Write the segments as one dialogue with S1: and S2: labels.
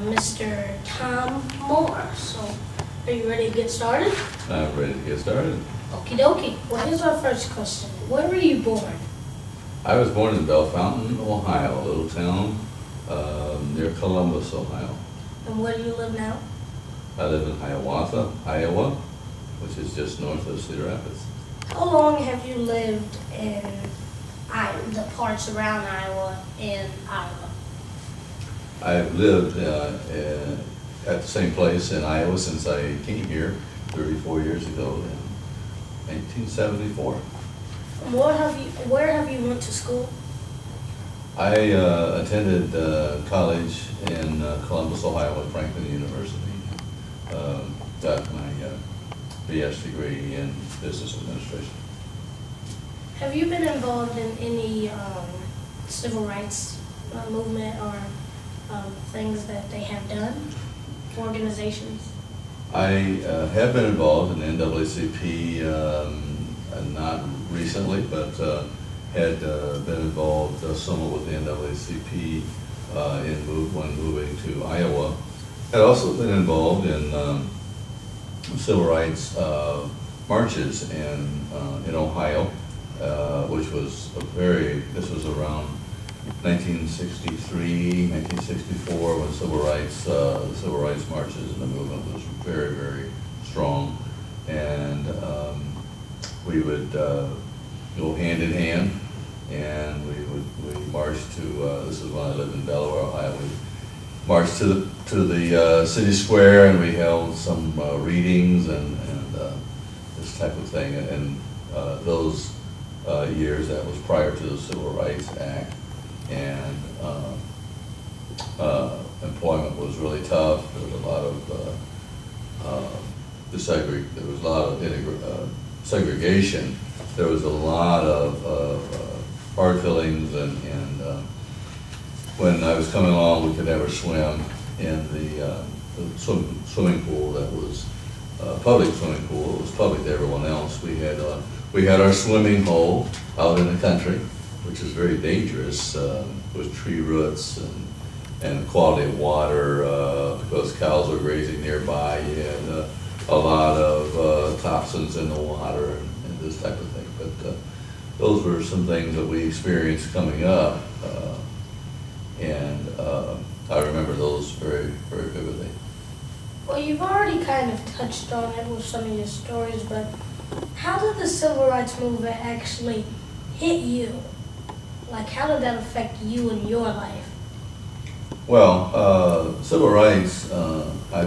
S1: Mr. Tom Moore. So, are you ready to get started?
S2: I'm ready to get started.
S1: Okie dokie. Well, here's our first question. Where were you born?
S2: I was born in Bellefontaine, Ohio, a little town near Columbus, Ohio.
S1: And where do you live now?
S2: I live in Hiawatha, Iowa, which is just north of Cedar Rapids.
S1: How long have you lived in the parts around Iowa in Iowa?
S2: I've lived at the same place in Iowa since I came here 34 years ago in 1974.
S1: And where have you went to school?
S2: I attended college in Columbus, Ohio at Franklin University. Got my BS degree in business administration.
S1: Have you been involved in any civil rights movement or things that they have done, organizations?
S2: I have been involved in the NAACP, not recently, but had been involved somewhat with the NAACP when moving to Iowa. Had also been involved in civil rights marches in Ohio, which was this was around 1963, 1964, when the civil rights marches and the movement was very, very strong. And we would go hand in hand, and we marched to, this is when I lived in Delaware, Ohio. We marched to the city square, and we held some readings and this type of thing. And those years, that was prior to the Civil Rights Act, and employment was really tough. There was a lot of there was a lot of segregation. There was a lot of hard feelings, and when I was coming along, we could never swim in the swimming pool that was public swimming pool. It was public to everyone else. We had our swimming hole out in the country, which is very dangerous with tree roots and quality of water because cows were grazing nearby. You had a lot of toxins in the water and this type of thing. But those were some things that we experienced coming up, and I remember those very, very vividly.
S1: Well, you've already kind of touched on it with some of your stories, but how did the civil rights movement actually hit you? Like, how did that affect you in your life?
S2: Well, civil rights, I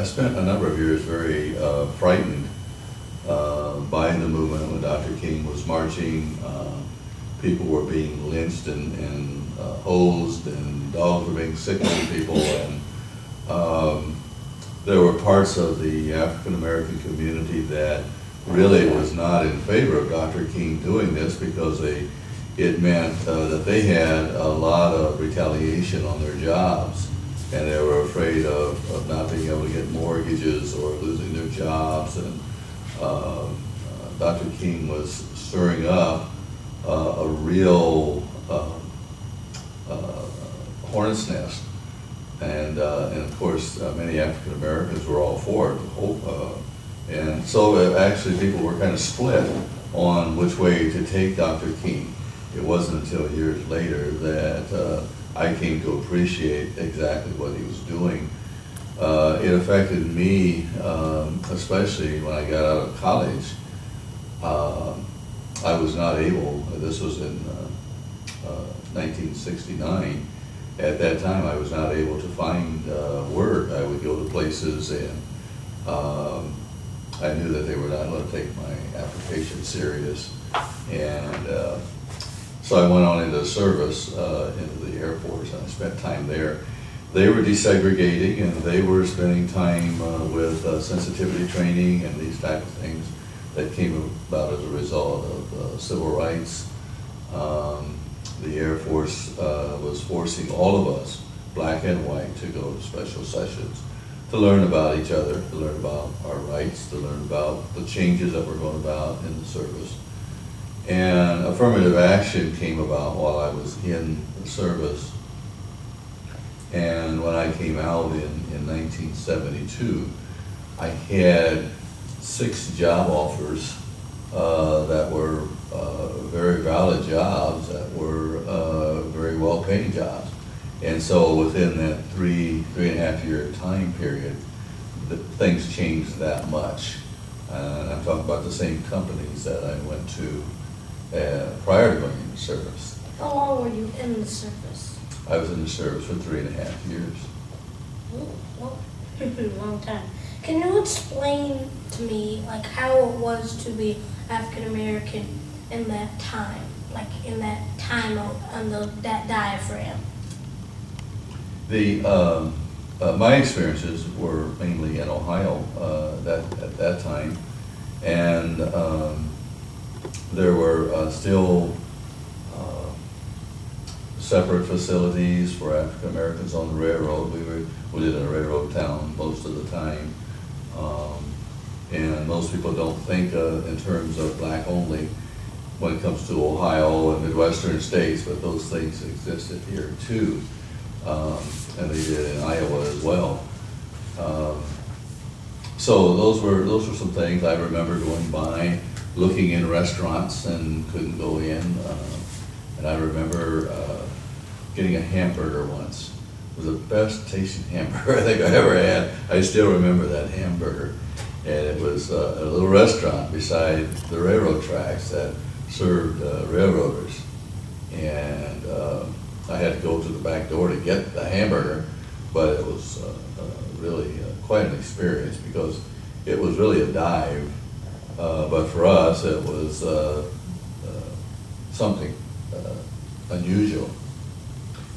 S2: spent a number of years very frightened by the movement when Dr. King was marching. People were being lynched and hosed, and dogs were being sick on people, and there were parts of the African American community that really was not in favor of Dr. King doing this because it meant that they had a lot of retaliation on their jobs, and they were afraid of not being able to get mortgages or losing their jobs. And Dr. King was stirring up a real hornet's nest. And of course, many African Americans were all for it. And so actually people were kind of split on which way to take Dr. King. It wasn't until years later that I came to appreciate exactly what he was doing. It affected me, especially when I got out of college. I was not able, this was in 1969, at that time I was not able to find work. I would go to places, and I knew that they were not going to take my application serious. And so I went on into service into the Air Force, and I spent time there. They were desegregating, and they were spending time with sensitivity training and these type of things that came about as a result of civil rights. The Air Force was forcing all of us, black and white, to go to special sessions to learn about each other, to learn about our rights, to learn about the changes that were going about in the service. And affirmative action came about while I was in the service. And when I came out in 1972, I had 6 job offers that were very valid jobs, that were very well-paying jobs. And so within that 3.5 year time period, things changed that much. And I'm talking about the same companies that I went to prior to going into service.
S1: How long were you in the service?
S2: I was in the service for 3.5 years.
S1: Well, long time. Can you explain to me like how it was to be African American in that time, like in that time on that diaphragm?
S2: My experiences were mainly in Ohio at that time, and there were still separate facilities for African Americans on the railroad. We lived in a railroad town most of the time, and most people don't think in terms of black only when it comes to Ohio and Midwestern states, but those things existed here too, and they did in Iowa as well. So those were some things I remember going by, looking in restaurants and couldn't go in, and I remember getting a hamburger once. It was the best tasting hamburger I think I ever had. I still remember that hamburger. And it was a little restaurant beside the railroad tracks that served railroaders. And I had to go to the back door to get the hamburger, but it was really quite an experience because it was really a dive. But for us, it was something unusual.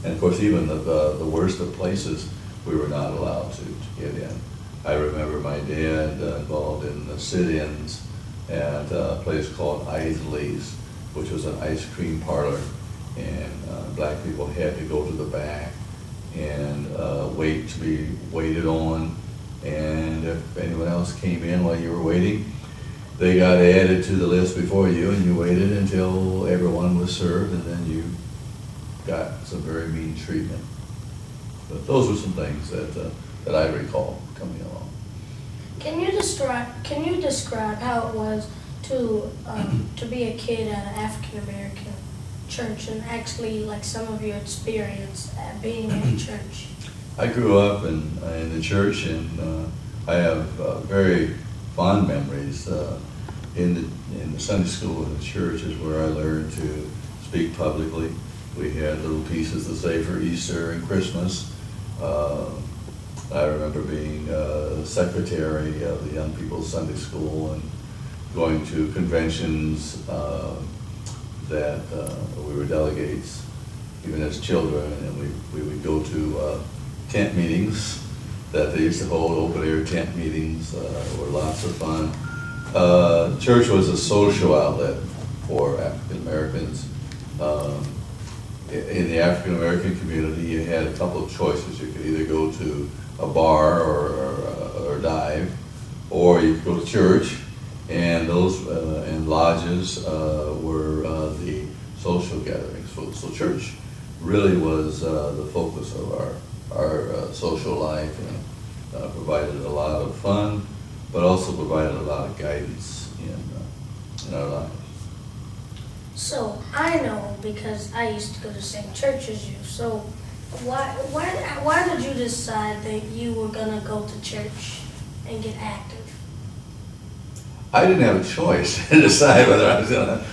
S2: And of course, even the worst of places, we were not allowed to get in. I remember my dad involved in the sit-ins at a place called Isley's, which was an ice cream parlor, and black people had to go to the back and wait to be waited on. And if anyone else came in while you were waiting, they got added to the list before you, and you waited until everyone was served, and then you got some very mean treatment. But those were some things that I recall coming along.
S1: Can you describe how it was to be a kid at an African American church and actually like some of your experience at being in church?
S2: I grew up in the church, and I have very fond memories. In the Sunday school in the church is where I learned to speak publicly. We had little pieces to say for Easter and Christmas. I remember being secretary of the Young People's Sunday School and going to conventions that we were delegates, even as children, and we would go to tent meetings that they used to hold, open-air tent meetings, were lots of fun. Church was a social outlet for African Americans. In the African American community, you had a couple of choices. You could either go to a bar or dive, or you could go to church, and those and lodges were the social gatherings. So church really was the focus of our social life, and provided a lot of fun, but also provided a lot of guidance in our lives.
S1: So I know because I used to go to the same church as you. So why did you decide that you were gonna go to church and get active?
S2: I didn't have a choice to decide whether I was gonna